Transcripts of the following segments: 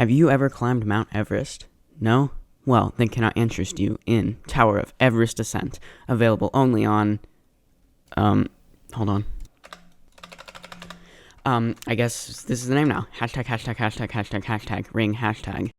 Have you ever climbed Mount Everest? No? Well, then can I interest you in Tower of Everest Ascent, available only on, hold on. I guess this is the name now. Hashtag, ring hashtag.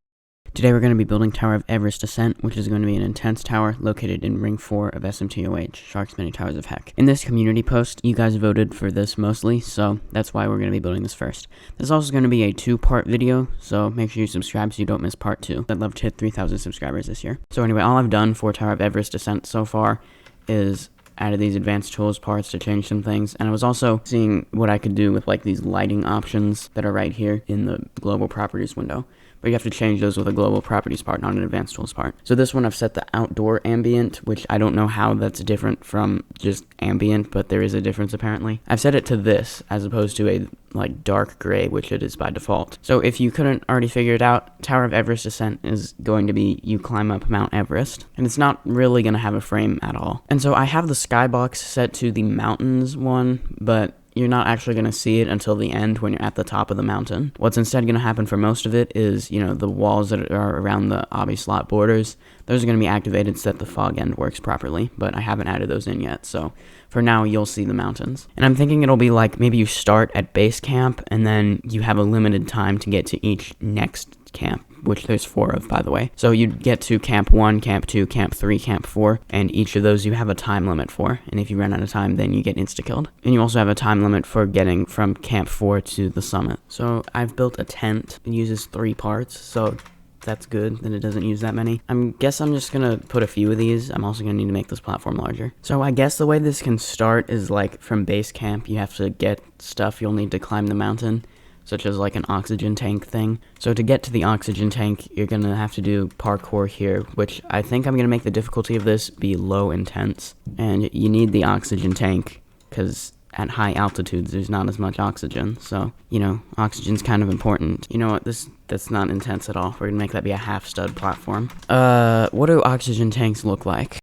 Today we're going to be building Tower of Everest Ascent, which is going to be an intense tower located in Ring 4 of SMTOH, Shark's Many Towers of Heck. In this community post, you guys voted for this mostly, so that's why we're going to be building this first. This is also going to be a 2-part video, so make sure you subscribe so you don't miss part 2. I'd love to hit 3,000 subscribers this year. So anyway, all I've done for Tower of Everest Ascent so far is added these advanced tools parts to change some things, and I was also seeing what I could do with like these lighting options that are right here in the global properties window. But you have to change those with a global properties part, not an advanced tools part. So this one I've set the outdoor ambient, which I don't know how that's different from just ambient, but there is a difference apparently. I've set it to this as opposed to a like dark gray, which it is by default. So if you couldn't already figure it out, Tower of Everest Ascent is going to be you climb up Mount Everest, and it's not really going to have a frame at all. And so I have the skybox set to the mountains one, but you're not actually going to see it until the end when you're at the top of the mountain. What's instead going to happen for most of it is, the walls that are around the obby slot borders, those are going to be activated so that the fog end works properly, but I haven't added those in yet, so for now you'll see the mountains. And I'm thinking it'll be like maybe you start at base camp and then you have a limited time to get to each next camp, which there's 4 of, by the way. So you'd get to camp 1, camp 2, camp 3, camp 4, and each of those you have a time limit for, and if you run out of time, then you get insta-killed. And you also have a time limit for getting from camp 4 to the summit. So I've built a tent. It uses 3 parts, so that's good that it doesn't use that many. I guess I'm just gonna put a few of these. I'm also gonna need to make this platform larger. So I guess the way this can start is like from base camp, you have to get stuff you'll need to climb the mountain, such as like an oxygen tank thing. So to get to the oxygen tank, you're gonna have to do parkour here, which I think I'm gonna make the difficulty of this be low intense. And you need the oxygen tank, because at high altitudes there's not as much oxygen, so oxygen's kind of important. You know what, that's not intense at all. We're gonna make that be a half stud platform. What do oxygen tanks look like?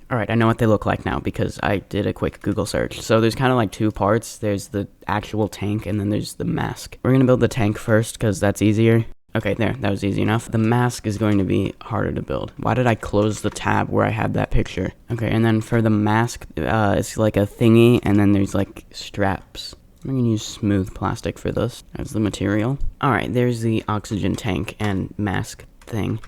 Alright, I know what they look like now because I did a quick Google search. So there's kind of like 2 parts. There's the actual tank and then there's the mask. We're gonna build the tank first because that's easier. Okay, there, that was easy enough. The mask is going to be harder to build. Why did I close the tab where I had that picture? Okay, and then for the mask, it's like a thingy and then there's like straps. I'm gonna use smooth plastic for this as the material. Alright, there's the oxygen tank and mask thing.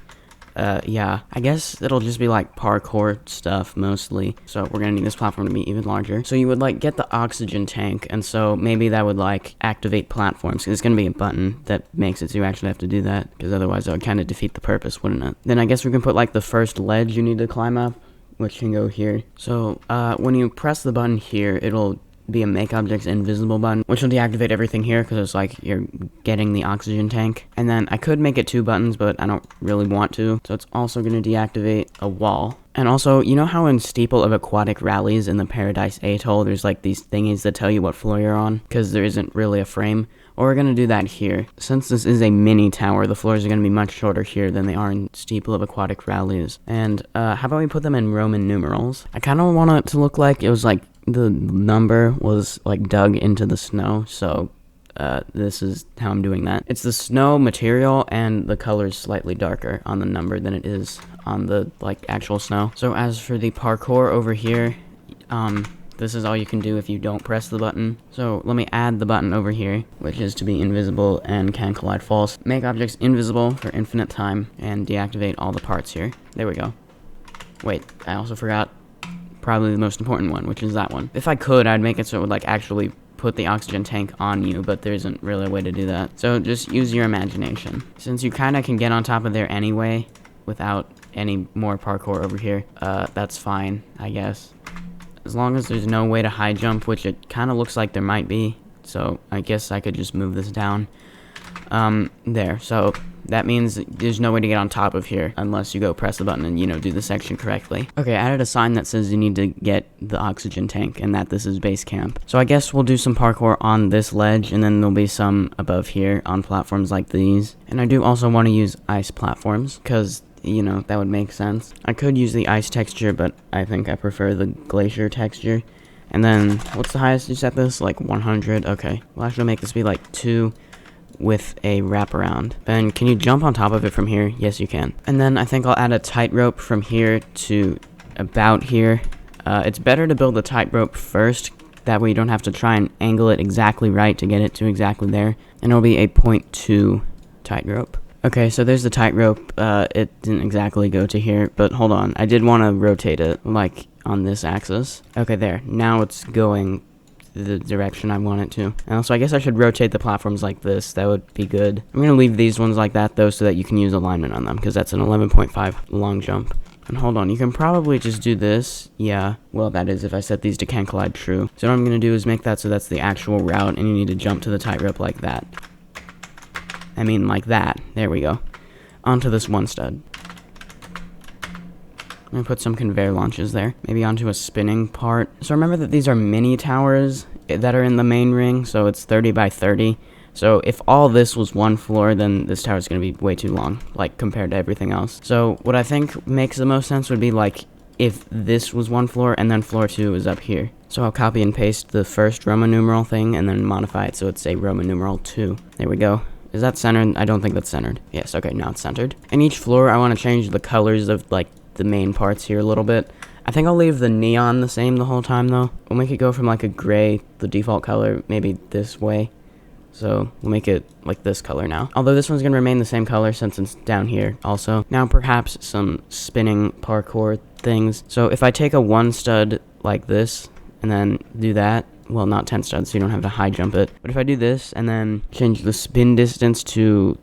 Yeah, I guess it'll just be like parkour stuff mostly. So we're gonna need this platform to be even larger. So you would like get the oxygen tank, and so maybe that would like activate platforms. It's gonna be a button that makes it so you actually have to do that, because otherwise that would kind of defeat the purpose, wouldn't it? Then I guess we can put like the first ledge you need to climb up, which can go here. So when you press the button here, it'll be a make objects invisible button, which will deactivate everything here because it's like you're getting the oxygen tank. And then I could make it 2 buttons, but I don't really want to, so it's also going to deactivate a wall. And also, you know how in Steeple of Aquatic Rallies in the Paradise Atoll there's like these thingies that tell you what floor you're on because there isn't really a frame? Well, we're going to do that here. Since this is a mini tower, the floors are going to be much shorter here than they are in Steeple of Aquatic Rallies. And how about we put them in Roman numerals? I kind of want it to look like it was like the number was like dug into the snow, so this is how I'm doing that. It's the snow material and the color is slightly darker on the number than it is on the like actual snow. So as for the parkour over here, this is all you can do if you don't press the button. So let me add the button over here, which is to be invisible and can collide false. Make objects invisible for infinite time and deactivate all the parts here. There we go. Wait, I also forgot probably the most important one, which is that one. If I could, I'd make it so it would like actually put the oxygen tank on you, but there isn't really a way to do that. So just use your imagination. Since you kind of can get on top of there anyway without any more parkour over here, that's fine, I guess. As long as there's no way to high jump, which it kind of looks like there might be, so I guess I could just move this down. There, so that means there's no way to get on top of here unless you go press the button and, do the section correctly. Okay, I added a sign that says you need to get the oxygen tank and that this is base camp. So I guess we'll do some parkour on this ledge and then there'll be some above here on platforms like these. And I do also want to use ice platforms because, that would make sense. I could use the ice texture, but I think I prefer the glacier texture. And then, what's the highest you set this? Like 100? Okay, we'll actually make this be like 2. with a wraparound. And can you jump on top of it from here? Yes, you can. And then I think I'll add a tightrope from here to about here. It's better to build the tightrope first. That way you don't have to try and angle it exactly right to get it to exactly there. And it'll be a 0.2 tightrope. Okay, so there's the tightrope. It didn't exactly go to here, but hold on. I did want to rotate it, like, on this axis. Okay, there. Now it's going the direction I want it to. And also, I guess I should rotate the platforms like this. That would be good. I'm going to leave these ones like that, though, so that you can use alignment on them, because that's an 11.5 long jump. And hold on, you can probably just do this. Yeah, well, that is if I set these to can collide true. So what I'm going to do is make that so that's the actual route, and you need to jump to the tightrope like that. I mean, like that. There we go. Onto this one stud. I'm going to put some conveyor launches there. Maybe onto a spinning part. So remember that these are mini towers that are in the main ring, so it's 30 by 30. So if all this was one floor, then this tower is going to be way too long, like, compared to everything else. So what I think makes the most sense would be, like, if this was one floor and then floor 2 is up here. So I'll copy and paste the first Roman numeral thing and then modify it so it's a Roman numeral 2. There we go. Is that centered? I don't think that's centered. Yes, okay, now it's centered. And each floor, I want to change the colors of, like, the main parts here a little bit. I think I'll leave the neon the same the whole time, though. We'll make it go from, like, a gray, the default color, maybe this way. So we'll make it like this color now. Although this one's going to remain the same color since it's down here also. Now perhaps some spinning parkour things. So if I take a 1 stud like this and then do that, well, not 10 studs, so you don't have to high jump it. But if I do this and then change the spin distance to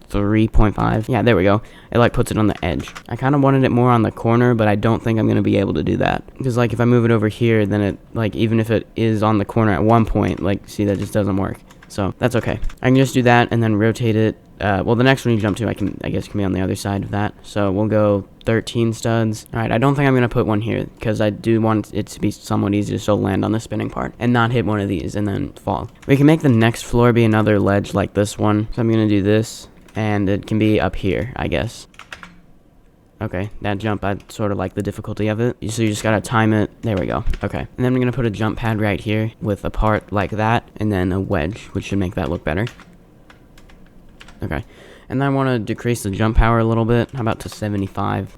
3.5, yeah, there we go. It like puts it on the edge. I kind of wanted it more on the corner, but I don't think I'm going to be able to do that. Because like if I move it over here, then it, like, even if it is on the corner at one point, like, see, that just doesn't work. So that's okay. I can just do that and then rotate it. Well, the next one you jump to, I guess can be on the other side of that. So we'll go 13 studs. All right, I don't think I'm going to put one here because I do want it to be somewhat easy to still land on the spinning part and not hit one of these and then fall. We can make the next floor be another ledge like this one. So I'm going to do this and it can be up here, I guess. Okay, that jump, I sort of like the difficulty of it. So you just gotta time it. There we go. Okay. And then we're gonna put a jump pad right here with a part like that, and then a wedge, which should make that look better. Okay. And then I want to decrease the jump power a little bit. How about to 75?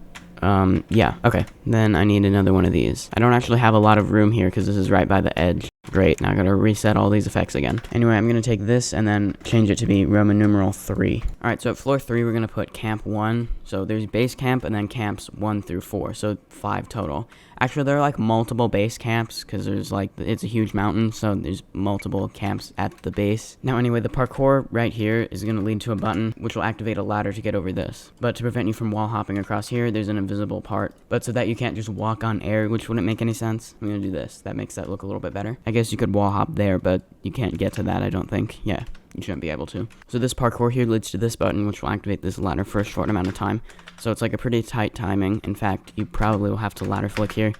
Yeah, okay. Then I need another one of these. I don't actually have a lot of room here because this is right by the edge. Great, now I gotta reset all these effects again. Anyway, I'm gonna take this and then change it to be Roman numeral 3. Alright, so at floor 3, we're gonna put camp 1. So there's base camp and then camps 1 through 4, so 5 total. Actually, there are like multiple base camps because there's like, it's a huge mountain, so there's multiple camps at the base. Now anyway, the parkour right here is gonna lead to a button, which will activate a ladder to get over this. But to prevent you from wall hopping across here, there's an invisible part. But so that you can't just walk on air, which wouldn't make any sense, I'm gonna do this. That makes that look a little bit better. I guess you could wall hop there, but you can't get to that, I don't think. Yeah, you shouldn't be able to. So this parkour here leads to this button, which will activate this ladder for a short amount of time. So it's like a pretty tight timing. In fact, you probably will have to ladder flick here.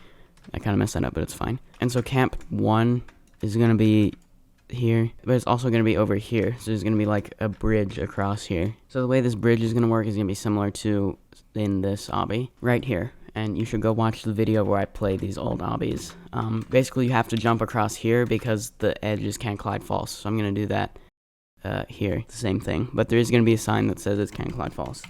I kind of messed that up, but it's fine. And so camp 1 is going to be here, but it's also going to be over here. So there's going to be like a bridge across here. So the way this bridge is going to work is going to be similar to in this obby right here. And you should go watch the video where I play these old obbies. Basically, you have to jump across here because the edges can't collide false. So I'm going to do that here, the same thing. But there is going to be a sign that says it's can't collide false.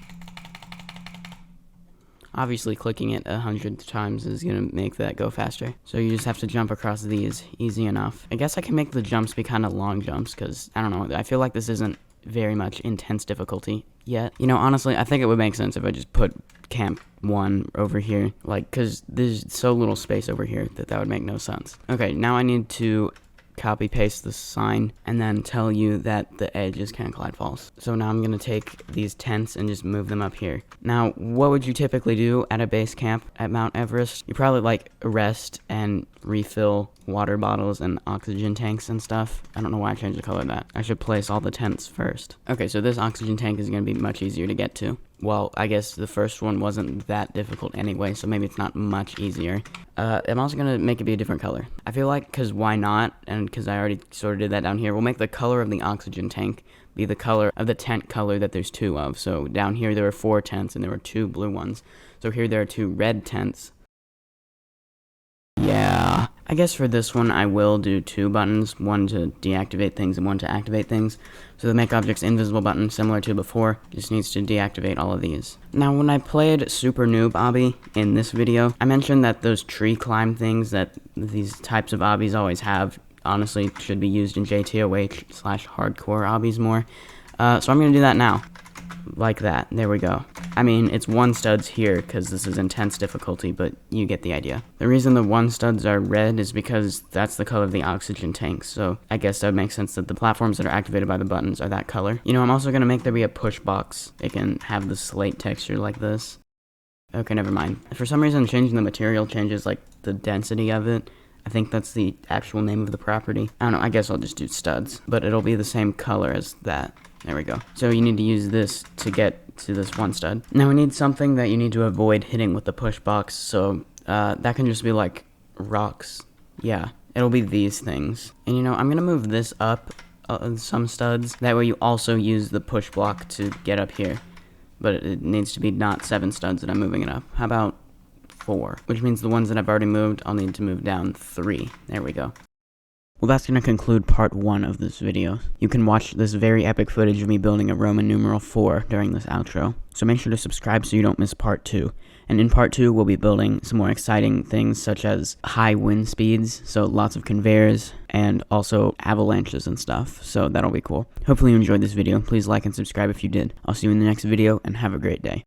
Obviously, clicking it 100 times is going to make that go faster. So you just have to jump across these, easy enough. I guess I can make the jumps be kind of long jumps, because, I don't know, I feel like this isn't very much intense difficulty yet. You know, honestly, I think it would make sense if I just put camp 1 over here, like, because there's so little space over here that would make no sense. Okay, now I need to copy paste the sign and then tell you that the edges can't collide false. So now I'm going to take these tents and just move them up here. Now, what would you typically do at a base camp at Mount Everest? You probably like rest and refill water bottles and oxygen tanks and stuff. I don't know why I changed the color of that. I should place all the tents first. Okay, so this oxygen tank is going to be much easier to get to. Well, I guess the first one wasn't that difficult anyway, so maybe it's not much easier. I'm also going to make it be a different color. I feel like, because why not, and because I already sort of did that down here, we'll make the color of the oxygen tank be the color of the tent color that there's 2 of. So down here there were 4 tents and there were 2 blue ones. So here there are 2 red tents. Yeah. I guess for this one, I will do 2 buttons, one to deactivate things and one to activate things. So the make objects invisible button, similar to before, just needs to deactivate all of these. Now, when I played Super Noob Obby in this video, I mentioned that those tree climb things that these types of obbies always have, honestly, should be used in JTOH/hardcore obbies more. So I'm going to do that now. Like that. There we go. I mean, it's 1 studs here because this is intense difficulty, but you get the idea. The reason the 1 studs are red is because that's the color of the oxygen tanks, so I guess that would make sense that the platforms that are activated by the buttons are that color. You know, I'm also going to make there be a push box. It can have the slate texture like this. Okay, never mind. For some reason, changing the material changes, like, the density of it. I think that's the actual name of the property. I don't know, I guess I'll just do studs, but it'll be the same color as that. There we go. So you need to use this to get to this 1 stud. Now we need something that you need to avoid hitting with the push box, so that can just be like rocks. Yeah, it'll be these things. And you know, I'm gonna move this up some studs. That way you also use the push block to get up here. But it needs to be not 7 studs that I'm moving it up. How about 4? Which means the ones that I've already moved, I'll need to move down 3. There we go. Well, that's going to conclude part 1 of this video. You can watch this very epic footage of me building a Roman numeral 4 during this outro. So make sure to subscribe so you don't miss part 2. And in part 2, we'll be building some more exciting things such as high wind speeds, so lots of conveyors, and also avalanches and stuff, so that'll be cool. Hopefully you enjoyed this video. Please like and subscribe if you did. I'll see you in the next video, and have a great day.